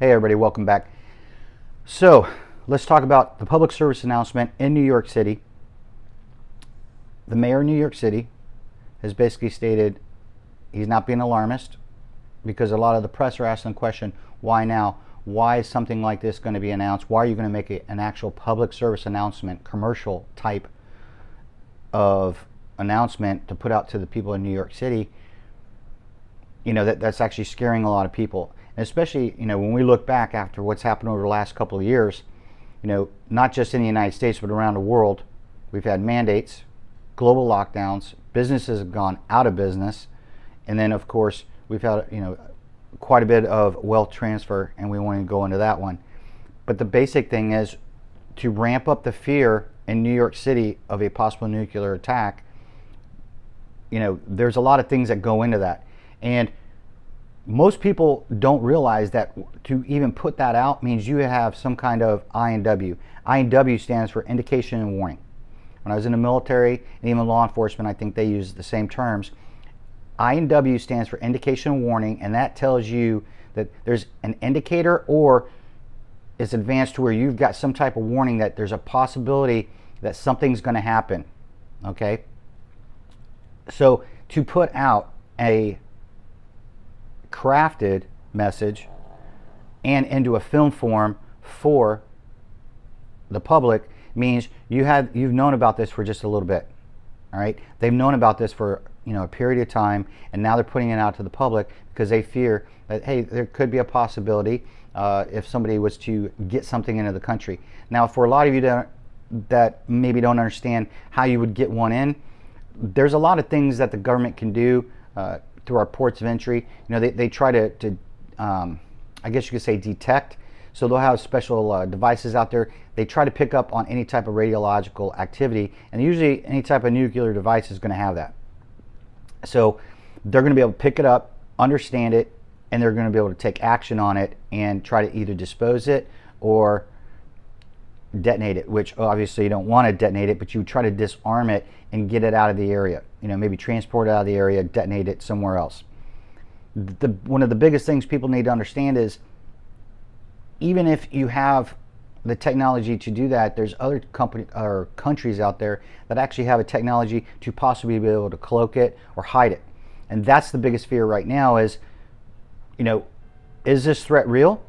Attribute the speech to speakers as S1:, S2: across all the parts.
S1: Hey everybody, welcome back. So let's talk about the public service announcement in New York City. The mayor of New York City has basically stated he's not being alarmist, because a lot of the press are asking the question, why now? Why is something like this going to be announced? Why are you going to make an actual public service announcement, commercial type of announcement to put out to the people in New York City? That's actually scaring a lot of people. And especially, when we look back after what's happened over the last couple of years, not just in the United States, but around the world, we've had mandates, global lockdowns, businesses have gone out of business, and then of course we've had, quite a bit of wealth transfer, and we won't even go into that one. But the basic thing is to ramp up the fear in New York City of a possible nuclear attack. There's a lot of things that go into that. And most people don't realize that to even put that out means you have some kind of INW. INW stands for indication and warning. When I was in the military and even law enforcement, I think they use the same terms. INW stands for indication and warning, and that tells you that there's an indicator, or it's advanced to where you've got some type of warning that there's a possibility that something's going to happen. Okay? So to put out a crafted message and into a film form for the public means you've known about this for just a little bit. All right, they've known about this for a period of time, and now they're putting it out to the public because they fear that, hey, there could be a possibility if somebody was to get something into the country. Now, for a lot of you that maybe don't understand how you would get one in, there's a lot of things that the government can do through our ports of entry. They try to I guess you could say, detect. So they'll have special devices out there. They try to pick up on any type of radiological activity, and usually any type of nuclear device is going to have that. So they're going to be able to pick it up, understand it, and they're going to be able to take action on it and try to either dispose it or detonate it, which obviously you don't want to detonate it, but you try to disarm it and get it out of the area. Maybe transport it out of the area, detonate it somewhere else. One of the biggest things people need to understand is, even if you have the technology to do that, there's other countries out there that actually have a technology to possibly be able to cloak it or hide it. And that's the biggest fear right now is, is this threat real?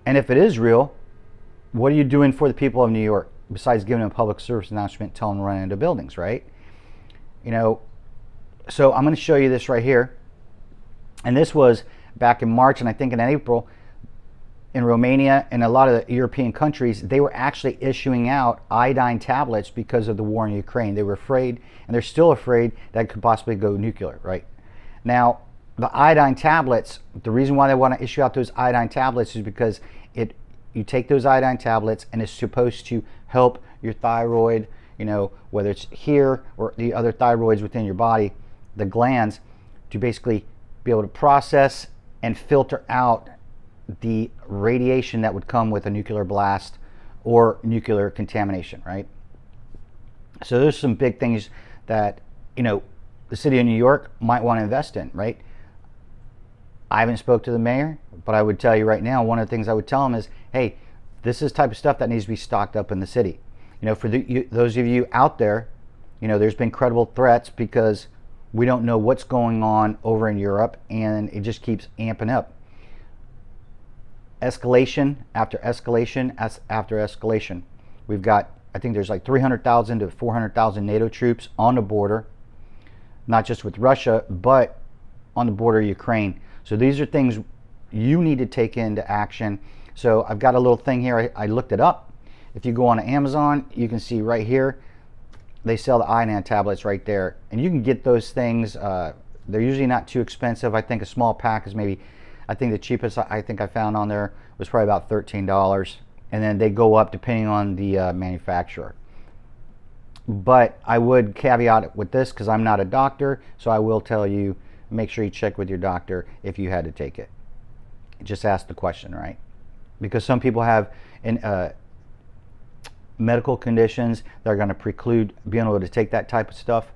S1: And if it is real, what are you doing for the people of New York besides giving them a public service announcement, telling them to run into buildings, right? So I'm going to show you this right here. And this was back in March, and I think in April, in Romania and a lot of the European countries, they were actually issuing out iodine tablets because of the war in Ukraine. They were afraid, and they're still afraid, that it could possibly go nuclear, right? Now, the iodine tablets, the reason why they want to issue out those iodine tablets is because you take those iodine tablets, and it's supposed to help your thyroid, whether it's here or the other thyroids within your body, the glands, to basically be able to process and filter out the radiation that would come with a nuclear blast or nuclear contamination, right? So there's some big things that, the city of New York might want to invest in, right? I haven't spoke to the mayor, but I would tell you right now, one of the things I would tell him is, hey, this is the type of stuff that needs to be stocked up in the city. For those of you out there, there's been credible threats because we don't know what's going on over in Europe, and it just keeps amping up. Escalation after escalation after escalation. We've got, I think there's like 300,000 to 400,000 NATO troops on the border, not just with Russia, but on the border of Ukraine. So these are things you need to take into action. So I've got a little thing here. I looked it up. If you go on Amazon, you can see right here, they sell the iodine tablets right there. And you can get those things. They're usually not too expensive. I think a small pack is maybe, I think the cheapest I found on there was probably about $13. And then they go up depending on the manufacturer. But I would caveat it with this, because I'm not a doctor, so I will tell you, make sure you check with your doctor if you had to take it. Just ask the question, right? Because some people have medical conditions that are going to preclude being able to take that type of stuff.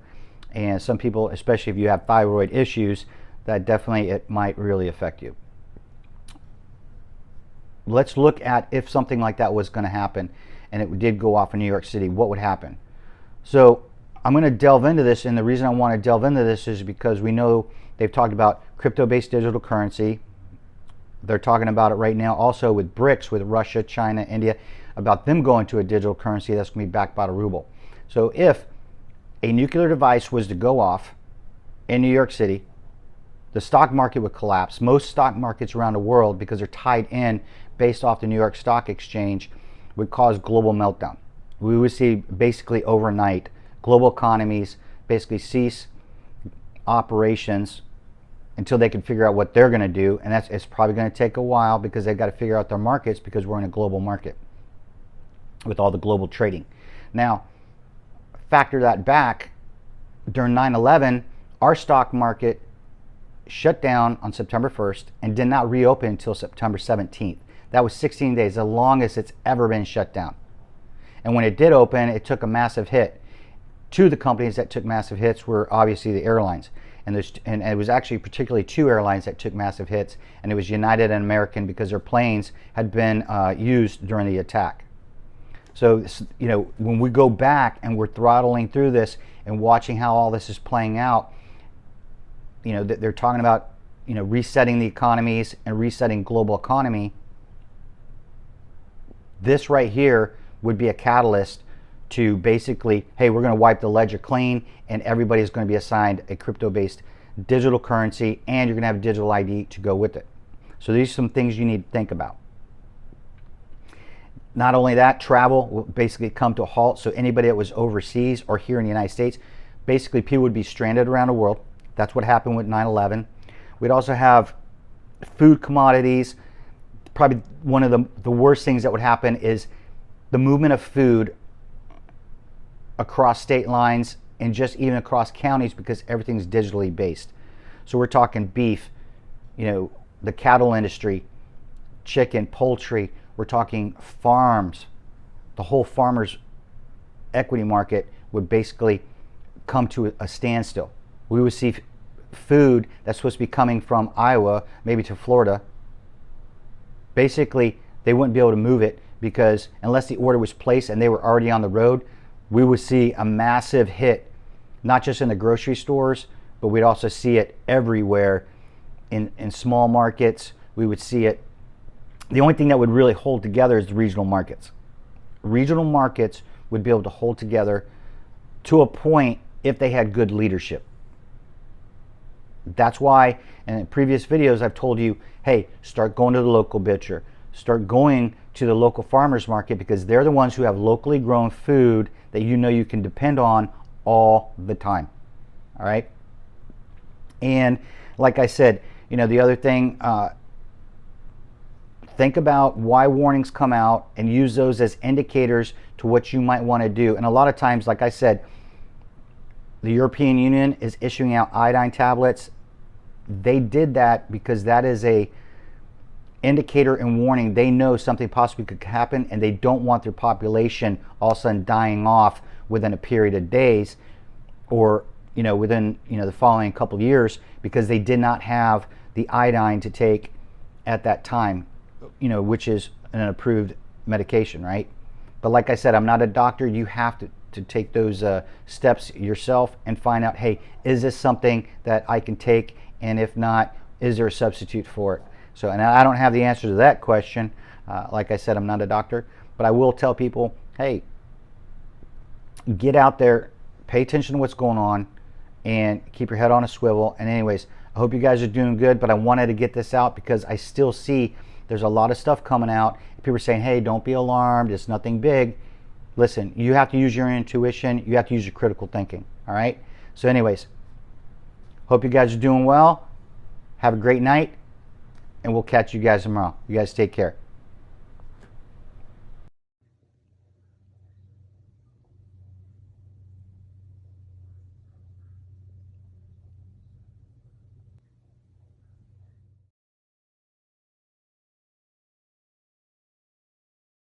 S1: And some people, especially if you have thyroid issues, that definitely it might really affect you. let's look at if something like that was going to happen and it did go off in New York City, what would happen? So I'm going to delve into this, and the reason I want to delve into this is because we know they've talked about crypto-based digital currency. They're talking about it right now also with BRICS, with Russia, China, India, about them going to a digital currency that's going to be backed by the ruble. So if a nuclear device was to go off in New York City, the stock market would collapse. Most stock markets around the world, because they're tied in based off the New York Stock Exchange, would cause global meltdown. We would see basically overnight global economies basically cease operations until they can figure out what they're going to do, and it's probably going to take a while because they've got to figure out their markets, because we're in a global market with all the global trading. Now, factor that back, during 9/11, our stock market shut down on September 1st and did not reopen until September 17th. That was 16 days, the longest it's ever been shut down. And when it did open, it took a massive hit. Two of the companies that took massive hits were obviously the airlines. And it was actually particularly two airlines that took massive hits, and it was United and American, because their planes had been used during the attack. So, you know, when we go back and we're throttling through this and watching how all this is playing out, you know, they're talking about, you know, resetting the economies and resetting global economy. This right here would be a catalyst to basically, hey, we're going to wipe the ledger clean, and everybody's going to be assigned a crypto-based digital currency, and you're going to have a digital ID to go with it. So these are some things you need to think about. Not only that, travel will basically come to a halt. So anybody that was overseas or here in the United States, basically people would be stranded around the world. That's what happened with 9/11. We'd also have food commodities. Probably one of the worst things that would happen is the movement of food across state lines and just even across counties, because everything's digitally based. So we're talking beef, you know, the cattle industry, chicken, poultry. We're talking farms. The whole farmers' equity market would basically come to a standstill. We would see food that's supposed to be coming from Iowa, maybe to Florida. Basically, they wouldn't be able to move it, because unless the order was placed and they were already on the road, we would see a massive hit, not just in the grocery stores, but we'd also see it everywhere in small markets. We would see it. The only thing that would really hold together is the regional markets. Regional markets would be able to hold together to a point if they had good leadership. That's why in previous videos I've told you, hey, start going to the local butcher, start going to the local farmers market, because they're the ones who have locally grown food that you know you can depend on all the time. All right. And like I said, you know, the other thing, think about why warnings come out and use those as indicators to what you might want to do. And a lot of times, like I said, the European Union is issuing out iodine tablets. They did that because that is a indicator and warning. They know something possibly could happen, and they don't want their population all of a sudden dying off within a period of days, or within the following couple of years, because they did not have the iodine to take at that time, which is an approved medication, right? But like I said, I'm not a doctor. You have to take those steps yourself and find out, hey, is this something that I can take? And if not, is there a substitute for it? So, and I don't have the answer to that question. Like I said, I'm not a doctor, but I will tell people, hey, get out there, pay attention to what's going on, and keep your head on a swivel. And anyways, I hope you guys are doing good, but I wanted to get this out because I still see there's a lot of stuff coming out. People are saying, hey, don't be alarmed, it's nothing big. Listen, you have to use your intuition, you have to use your critical thinking, all right? So anyways, hope you guys are doing well. Have a great night, and we'll catch you guys tomorrow. You guys take care.